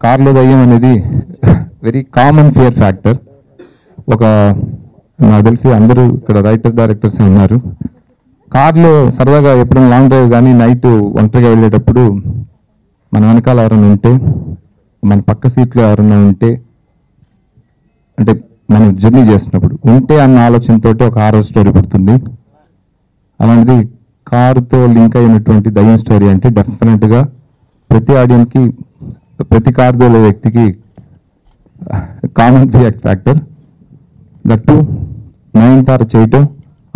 కార్లో దయ్యం అనేది వెరీ కామన్ ఫియర్ ఫ్యాక్టర్. ఒక నాకు తెలిసి అందరూ ఇక్కడ రైటర్ డైరెక్టర్స్ ఉన్నారు. కార్లో సరదాగా ఎప్పుడైనా లాంగ్ డ్రైవ్ కానీ నైట్ ఒంటరిగా వెళ్ళేటప్పుడు మన వెనకాల ఎవరైనా ఉంటే, మన పక్క సీట్లో ఎవరైనా ఉంటే, అంటే మనం జర్నీ చేస్తున్నప్పుడు ఉంటే అన్న ఆలోచనతో ఒక హారర్ స్టోరీ పుడుతుంది. అలాంటిది కారుతో లింక్ అయినటువంటి దయ్యం స్టోరీ అంటే డెఫినెట్గా ప్రతి ఆడియన్కి, ప్రతి కారు తోలే వ్యక్తికి కామన్ ఫ్యాక్టర్. దట్టు నయనతార చేయటం,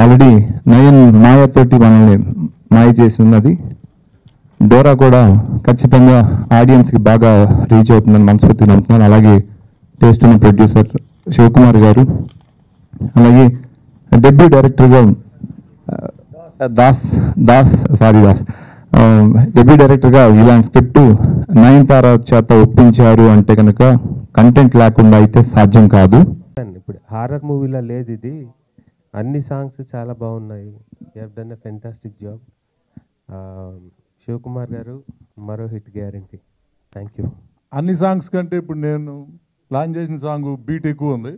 ఆల్రెడీ నయన్ మాయతోటి మనల్ని మాయ చేసి ఉన్నది. డోరా కూడా ఖచ్చితంగా ఆడియన్స్కి బాగా రీచ్ అవుతుందని మనస్ఫూర్తిగా నమ్ముతున్నాను. అలాగే టేస్ట్ ఉన్న ప్రొడ్యూసర్ శివకుమార్ గారు, అలాగే డెబ్యూ డైరెక్టర్గా డెబ్యూ డైరెక్టర్గా ఇలాంటి స్క్రిప్ట్ నయనతార చేత ఒప్పించారు అంటే కనుక కంటెంట్ లేకుండా అయితే సాధ్యం కాదు. ఇప్పుడు హారర్ మూవీలో లేదు ఇది. అన్ని సాంగ్స్ చాలా బాగున్నాయి. You have done a fantastic job. Shivakumar గారు మరో హిట్ గ్యారంటీ. Thank you. అన్ని సాంగ్స్ కంటే ఇప్పుడు నేను ప్లాన్ చేసిన సాంగ్ బీట్ ఎక్కువ ఉంది,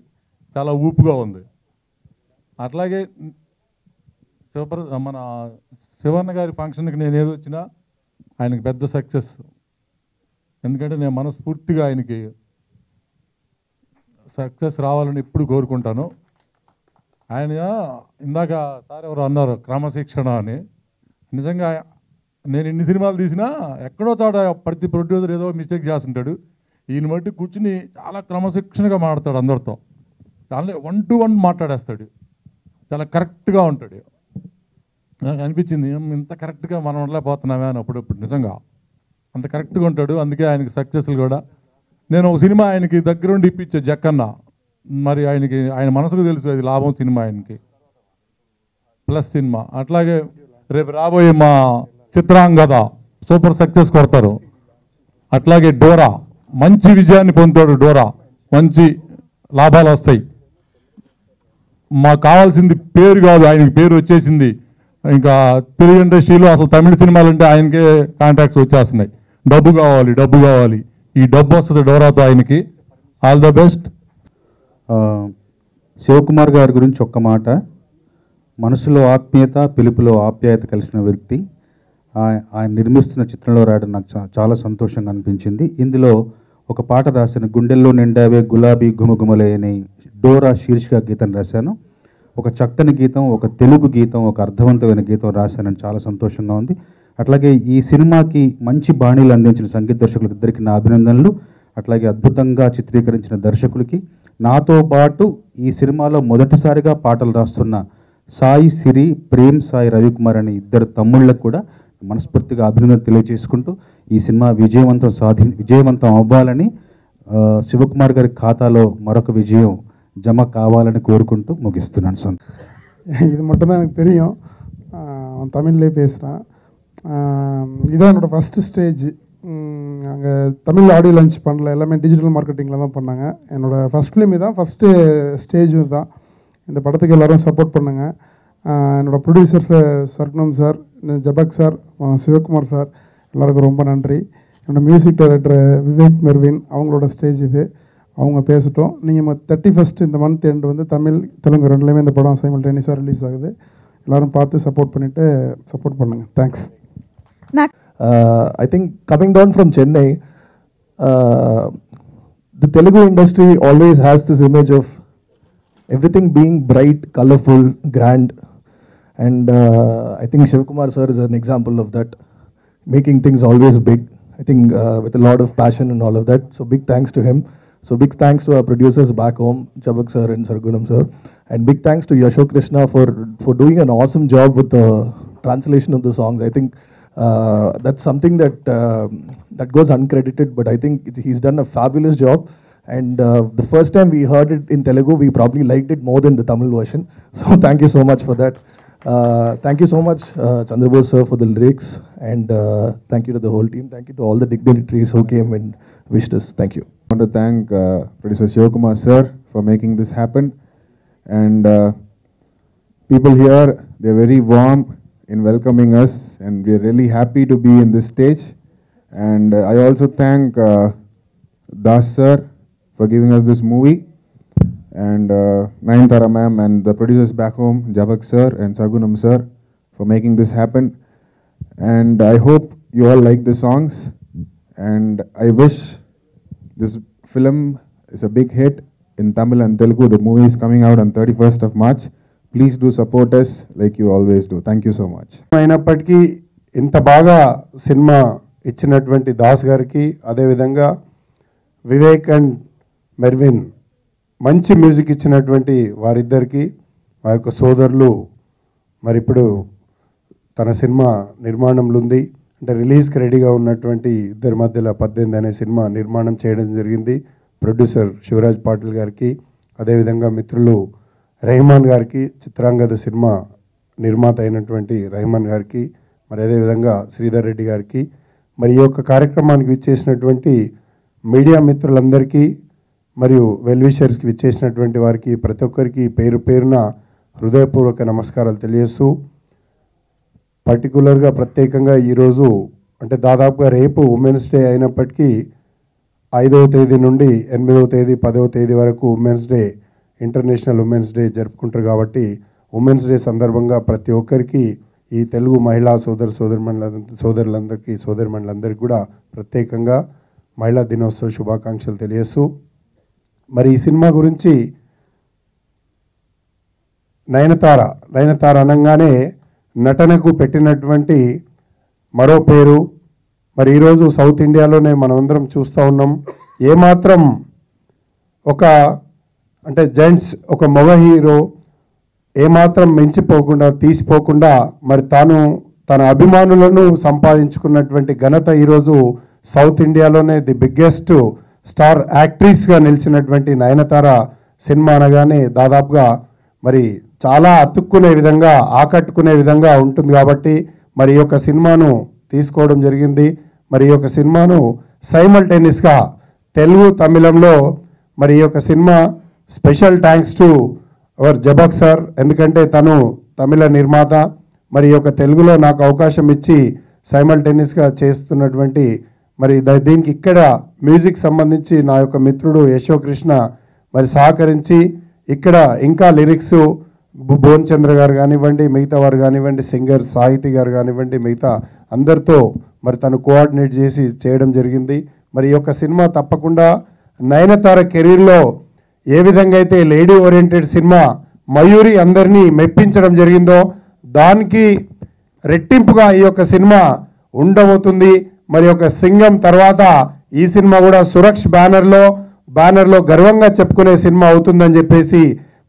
చాలా ఊపుగా ఉంది. అట్లాగే మన శివన్న గారి ఫంక్షన్కి నేను ఏది వచ్చినా ఆయనకి పెద్ద సక్సెస్. ఎందుకంటే నేను మనస్ఫూర్తిగా ఆయనకి సక్సెస్ రావాలని ఎప్పుడు కోరుకుంటాను. ఆయన ఇందాక సార్ ఎవరు అన్నారు క్రమశిక్షణ అని. నిజంగా నేను ఇన్ని సినిమాలు తీసినా ఎక్కడో చోట ప్రతి ప్రొడ్యూసర్ ఏదో మిస్టేక్ చేస్తుంటాడు. ఈయన బట్టి కూర్చుని చాలా క్రమశిక్షణగా మాట్లాడతాడు, అందరితో చాలా 1 to 1 మాట్లాడేస్తాడు, చాలా కరెక్ట్గా ఉంటాడు. నాకు అనిపించింది ఇంత కరెక్ట్గా మనం ఉండలేకపోతున్నామే అని అప్పుడప్పుడు. నిజంగా అంత కరెక్ట్గా ఉంటాడు, అందుకే ఆయనకి సక్సెస్లు కూడా. నేను ఒక సినిమా ఆయనకి దగ్గరుండి ఇప్పించే జక్కన్న, మరి ఆయన మనసుకు తెలుసు అది లాభం సినిమా ఆయనకి, ప్లస్ సినిమా. అట్లాగే రేపు రాబోయే మా చిత్రాంగద సూపర్ సక్సెస్ కొడతారు. అట్లాగే డోరా మంచి విజయాన్ని పొందుతాడు. డోరా మంచి లాభాలు వస్తాయి. మాకు కావాల్సింది పేరు కాదు, ఆయనకి పేరు వచ్చేసింది. ఇంకా తెలుగు ఇండస్ట్రీలో అసలు తమిళ సినిమాలు అంటే ఆయనకే కాంట్రాక్ట్స్ వచ్చేస్తున్నాయి. డబ్బు కావాలి, డబ్బు కావాలి. ఈ డబ్బు వస్తుంది డోరాతో ఆయనకి. All the best. శివకుమార్ గారి గురించి ఒక్క మాట. మనసులో ఆత్మీయత, పిలుపులో ఆప్యాయత కలిసిన వ్యక్తి. ఆయన నిర్మిస్తున్న చిత్రంలో రాయడం నాకు చాలా సంతోషంగా అనిపించింది. ఇందులో ఒక పాట రాసిన గుండెల్లో నిండావే గులాబీ గుమగుమలే అని డోరా శీర్షిక గీతం రాశాను. ఒక చక్కని గీతం, ఒక తెలుగు గీతం, ఒక అర్థవంతమైన గీతం రాశానని చాలా సంతోషంగా ఉంది. అట్లాగే ఈ సినిమాకి మంచి బాణీలు అందించిన సంగీత దర్శకులకు ఇద్దరికి నా అభినందనలు. అట్లాగే అద్భుతంగా చిత్రీకరించిన దర్శకులకి, నాతో పాటు ఈ సినిమాలో మొదటిసారిగా పాటలు రాస్తున్న సాయి సిరి, ప్రేమ్ సాయి రవికుమార్ అనే ఇద్దరు తమ్ముళ్ళకు కూడా మనస్ఫూర్తిగా అభినందన తెలియజేసుకుంటూ ఈ సినిమా విజయవంతం అవ్వాలని, శివకుమార్ గారి ఖాతాలో మరొక విజయం జమ కావాలని కోరుకుంటూ ముగిస్తున్నాను. இது மட்டும் தான் எனக்கு தெரியும். தமிழ்லேயே பேசுகிறேன். இதான் என்னோடய ஃபஸ்ட்டு ஸ்டேஜ். அங்கே தமிழ் ஆடியோ லான்ச் பண்ணல, எல்லாமே டிஜிட்டல் மார்க்கெட்டிங்கில் தான் பண்ணாங்க. என்னோடய ஃபஸ்ட் ஃபிலிம் தான், ஃபஸ்ட்டு ஸ்டேஜும் தான். இந்த படத்துக்கு எல்லோரும் சப்போர்ட் பண்ணுங்கள். என்னோடய producer Sargunam sir, Jabak sir, Sivakumar sir, எல்லாருக்கும் ரொம்ப நன்றி. என்னோடய மியூசிக் டைரக்டர் விவேக் மெர்வின், அவங்களோட ஸ்டேஜ் இது. அவங்க பேசட்டும். நீங்கள் 31st இந்த மந்த் எண்டு வந்து தமிழ் தெலுங்கு ரெண்டுலேயுமே இந்த படம் சைமல்டேனியஸாக ரிலீஸ் ஆகுது. எல்லோரும் பார்த்து சப்போர்ட் பண்ணிவிட்டு சப்போர்ட் பண்ணுங்கள். Thanks. I think coming down from Chennai, the Telugu industry always has this image of everything being bright, colorful, grand, and I think Shivakumar sir is an example of that, making things always big. I think with a lot of passion and all of that. So big thanks to him. So big thanks to our producers back home, Chabak sir and Sargunam sir, and big thanks to Yashok Krishna for doing an awesome job with the translation of the songs. I think that's something that goes uncredited, but I think he's done a fabulous job. And the first time we heard it in Telugu, we probably liked it more than the Tamil version. So thank you so much for that. Thank you so much, Chandrabose sir, for the lyrics, and thank you to the whole team. Thank you to all the dignitaries who came and wished us. Thank you. I want to thank producer Shivakumar sir for making this happen, and people here, they're very warm in welcoming us, and we're really happy to be in this stage. And I also thank Das sir for giving us this movie, and Nayanthara ma'am and the producers back home, Jabak sir and Sagunam sir, for making this happen. And I hope you all like the songs, and I wish this film is a big hit in Tamil and Telugu. The movie is coming out on 31st of March. Please do support us like you always do. Thank you so much. అయినప్పటికీ ఇంత బాగా cinema ఇచ్చినటువంటి దాస్ గారికి, అదేవిధంగా Vivek and Mervin మంచి music ఇచ్చినటువంటి వారిద్దరికి, మా యొక్క సోదరులు మరి ఇప్పుడు తన సినిమా నిర్మాణంలో ఉంది. అంటే రిలీజ్కి రెడీగా ఉన్నటువంటి ఇద్దరి మధ్యలో 18 అనే సినిమా నిర్మాణం చేయడం జరిగింది. ప్రొడ్యూసర్ శివరాజ్ పాటిల్ గారికి, అదేవిధంగా మిత్రులు రెహమాన్ గారికి, చిత్రాంగద సినిమా నిర్మాత అయినటువంటి రెహమాన్ గారికి, మరి అదేవిధంగా శ్రీధర్ రెడ్డి గారికి, మరి ఈ యొక్క కార్యక్రమానికి విచ్చేసినటువంటి మీడియా మిత్రులందరికీ మరియు వెల్విషర్స్కి విచ్చేసినటువంటి వారికి ప్రతి ఒక్కరికి పేరు పేరున హృదయపూర్వక నమస్కారాలు తెలియజేస్తూ, పర్టికులర్గా ప్రత్యేకంగా ఈరోజు అంటే దాదాపుగా రేపు ఉమెన్స్ డే అయినప్పటికీ 5వ తేదీ నుండి 8వ తేదీ 10వ తేదీ వరకు women's day, international women's day జరుపుకుంటారు. కాబట్టి ఉమెన్స్ డే సందర్భంగా ప్రతి ఒక్కరికి, ఈ తెలుగు మహిళా సోదరులందరికీ కూడా ప్రత్యేకంగా మహిళా దినోత్సవ శుభాకాంక్షలు తెలియజేస్తూ, మరి ఈ సినిమా గురించి నయనతార అనగానే నటనకు పెట్టినటువంటి మరో పేరు. మరి ఈరోజు సౌత్ ఇండియాలోనే మనమందరం చూస్తూ ఉన్నాం. ఏమాత్రం ఒక అంటే జెంట్స్, ఒక మగ హీరో ఏమాత్రం మించిపోకుండా, తీసిపోకుండా మరి తన అభిమానులను సంపాదించుకున్నటువంటి ఘనత ఈరోజు సౌత్ ఇండియాలోనే ది బిగ్గెస్ట్ స్టార్ యాక్ట్రెస్గా నిలిచినటువంటి నయనతార సినిమా అనగానే దాదాపుగా మరి చాలా అతుక్కునే విధంగా, ఆకట్టుకునే విధంగా ఉంటుంది. కాబట్టి మరి ఈ యొక్క సినిమాను తీసుకోవడం జరిగింది. మరి ఈ యొక్క సినిమాను సైమల్టేనియస్గా తెలుగు, తమిళంలో మరి ఈ యొక్క cinema special thanks to our జబక్ సార్, ఎందుకంటే తను తమిళ నిర్మాత. మరి ఈ యొక్క తెలుగులో నాకు అవకాశం ఇచ్చి సైమల్టేనియస్గా చేస్తున్నటువంటి మరి దీనికి ఇక్కడ మ్యూజిక్ సంబంధించి నా యొక్క మిత్రుడు యశోకృష్ణ మరి సహకరించి, ఇక్కడ ఇంకా లిరిక్స్ భువన్ చంద్ర గారు కానివ్వండి, మిగతా వారు కానివ్వండి, సింగర్ సాహితీ గారు కానివ్వండి, మిగతా అందరితో మరి తను కోఆర్డినేట్ చేసి చేయడం జరిగింది. మరి ఈ యొక్క సినిమా తప్పకుండా నయనతార కెరీర్లో ఏ విధంగా అయితే లేడీ ఓరియంటెడ్ సినిమా మయూరి అందరినీ మెప్పించడం జరిగిందో దానికి రెట్టింపుగా ఈ యొక్క సినిమా ఉండబోతుంది. మరి యొక్క సింగం తర్వాత ఈ సినిమా కూడా సురక్ష్ బ్యానర్లో గర్వంగా చెప్పుకునే సినిమా అవుతుందని చెప్పేసి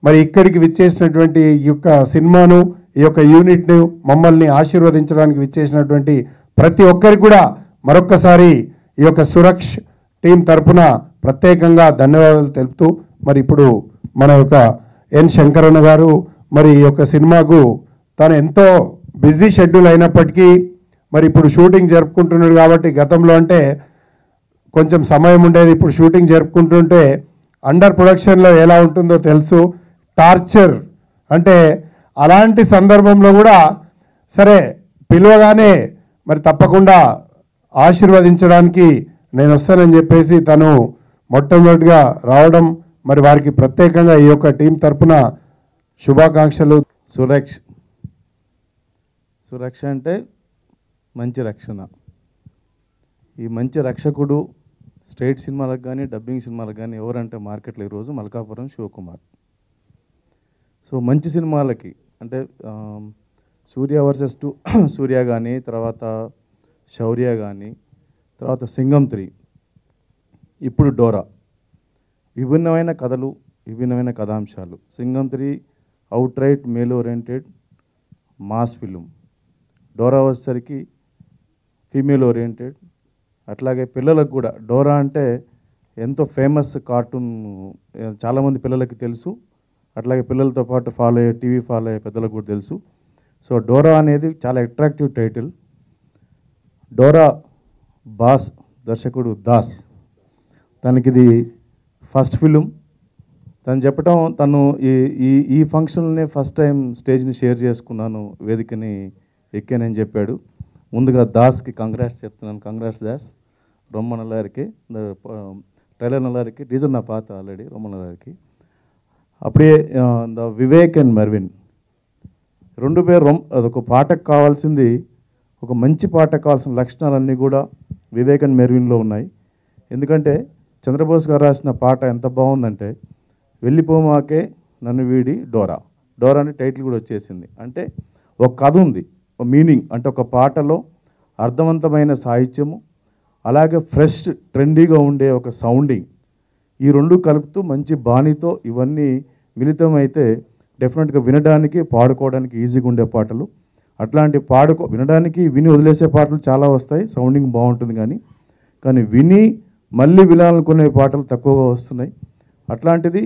మరి ఇక్కడికి విచ్చేసినటువంటి ఈ యొక్క సినిమాను, ఈ యొక్క యూనిట్ను మమ్మల్ని ఆశీర్వదించడానికి విచ్చేసినటువంటి ప్రతి ఒక్కరికి కూడా మరొక్కసారి ఈ యొక్క సురక్ష్ టీం తరపున ప్రత్యేకంగా ధన్యవాదాలు తెలుపుతూ, మరి ఇప్పుడు మన యొక్క ఎన్ శంకరన్న గారు మరి ఈ యొక్క సినిమాకు తను ఎంతో బిజీ షెడ్యూల్ అయినప్పటికీ మరి ఇప్పుడు షూటింగ్ జరుపుకుంటున్నాడు. కాబట్టి గతంలో అంటే కొంచెం సమయం ఉండేది, ఇప్పుడు షూటింగ్ జరుపుకుంటుంటే అండర్ ప్రొడక్షన్లో ఎలా ఉంటుందో తెలుసు. టార్చర్ అంటే అలాంటి సందర్భంలో కూడా సరే పిలవగానే మరి తప్పకుండా ఆశీర్వదించడానికి నేను వస్తానని చెప్పేసి తను మొట్టమొదటిగా రావడం, మరి వారికి ప్రత్యేకంగా ఈ యొక్క టీం తరపున శుభాకాంక్షలు. సురక్ష అంటే మంచి రక్షణ. ఈ మంచి రక్షకుడు స్ట్రైట్ సినిమాలకు కానీ, డబ్బింగ్ సినిమాలకు కానీ ఎవరంటే మార్కెట్లో ఈరోజు మల్కాపురం శివకుమార్. సో మంచి సినిమాలకి అంటే సూర్య వర్సెస్ 2 సూర్య కానీ, తర్వాత శౌర్య కానీ, తర్వాత సింగం 3, ఇప్పుడు డోరా, విభిన్నమైన కథలు, విభిన్నమైన కథాంశాలు. Singam 3 outright male oriented mass film, Dora వచ్చేసరికి ఫీమేల్ ఓరియంటెడ్. అట్లాగే పిల్లలకు కూడా డోరా అంటే ఎంతో ఫేమస్ కార్టూన్, చాలామంది పిల్లలకి తెలుసు. అట్లాగే పిల్లలతో పాటు టీవీ ఫాలో అయ్యే పెద్దలకు కూడా తెలుసు. సో డోరా అనేది చాలా అట్రాక్టివ్ టైటిల్. డోరా బాస్ దర్శకుడు దాస్, తనకిది ఫస్ట్ ఫిలిం. తను చెప్పటం, తను ఈ ఫంక్షన్లోనే ఫస్ట్ టైం స్టేజ్ని షేర్ చేసుకున్నాను, వేదికని ఎక్కానని చెప్పాడు. ముందుగా దాస్కి కంగ్రాట్స్ చెప్తున్నాను. కంగ్రాట్స్ దాస్, రొమ్మ నల్లారికి. ట్రైలర్ నల్లారికి, టీజర్ నా పాత ఆల్రెడీ రోమన్ నల్లారికి. అప్పుడే ద వివేక్ అండ్ మెర్విన్ రెండు పేరు అదొక పాటకు కావాల్సింది, ఒక మంచి పాటకు కావాల్సిన లక్షణాలన్నీ కూడా వివేక్ అండ్ మెర్విన్లో ఉన్నాయి. ఎందుకంటే చంద్రబోస్ గారు రాసిన పాట ఎంత బాగుందంటే, వెళ్ళిపోమాకే నన్ను వీడి డోరా, డోరా అని టైటిల్ కూడా వచ్చేసింది. అంటే ఒక కథ ఉంది, ఒక మీనింగ్, అంటే ఒక పాటలో అర్థవంతమైన సాహిత్యము, అలాగే ఫ్రెష్ ట్రెండీగా ఉండే ఒక సౌండింగ్, ఈ రెండు కలుపుతూ మంచి బాణీతో ఇవన్నీ మిళితమైతే డెఫినెట్గా వినడానికి పాడుకోవడానికి ఈజీగా ఉండే పాటలు. అట్లాంటి వినడానికి విని వదిలేసే పాటలు చాలా వస్తాయి, సౌండింగ్ బాగుంటుంది, కానీ విని మళ్ళీ వినాలనుకునే పాటలు తక్కువగా వస్తున్నాయి. అట్లాంటిది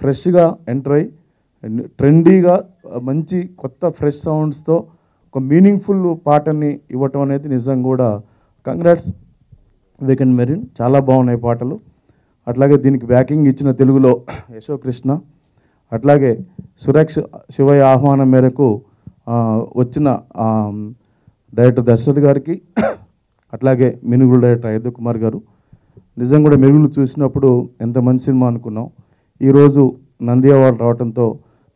ఫ్రెష్గా ఎంటర్ అయ్యి ట్రెండీగా మంచి కొత్త ఫ్రెష్ సౌండ్స్తో ఒక మీనింగ్ఫుల్ పాటని ఇవ్వటం అనేది నిజంగా కూడా కంగ్రాట్స్ వివేక్ అండ్ మెర్విన్, చాలా బాగున్నాయి పాటలు. అట్లాగే దీనికి బ్యాకింగ్ ఇచ్చిన తెలుగులో యశోక్ కృష్ణ, అట్లాగే సురక్ష శివయ్య ఆహ్వానం మేరకు వచ్చిన డైరెక్టర్ దశరథ్ గారికి, అట్లాగే మినుగులు డైరెక్టర్ అయోధ్య కుమార్ గారు. నిజంగా కూడా మినుగులు చూసినప్పుడు ఎంత మంచి సినిమా అనుకున్నాం. ఈరోజు నంది అవార్డు రావడంతో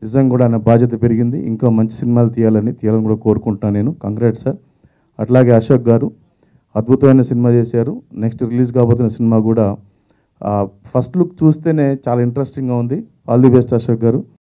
నిజంగా కూడా ఆయన బాధ్యత పెరిగింది, ఇంకా మంచి సినిమాలు తీయాలని కూడా కోరుకుంటున్నాను నేను. Congrats sir. అట్లాగే అశోక్ గారు అద్భుతమైన సినిమా చేశారు. నెక్స్ట్ రిలీజ్ కాబోతున్న సినిమా కూడా ఫస్ట్ లుక్ చూస్తేనే చాలా ఇంట్రెస్టింగ్గా ఉంది. All the best Ashok garu.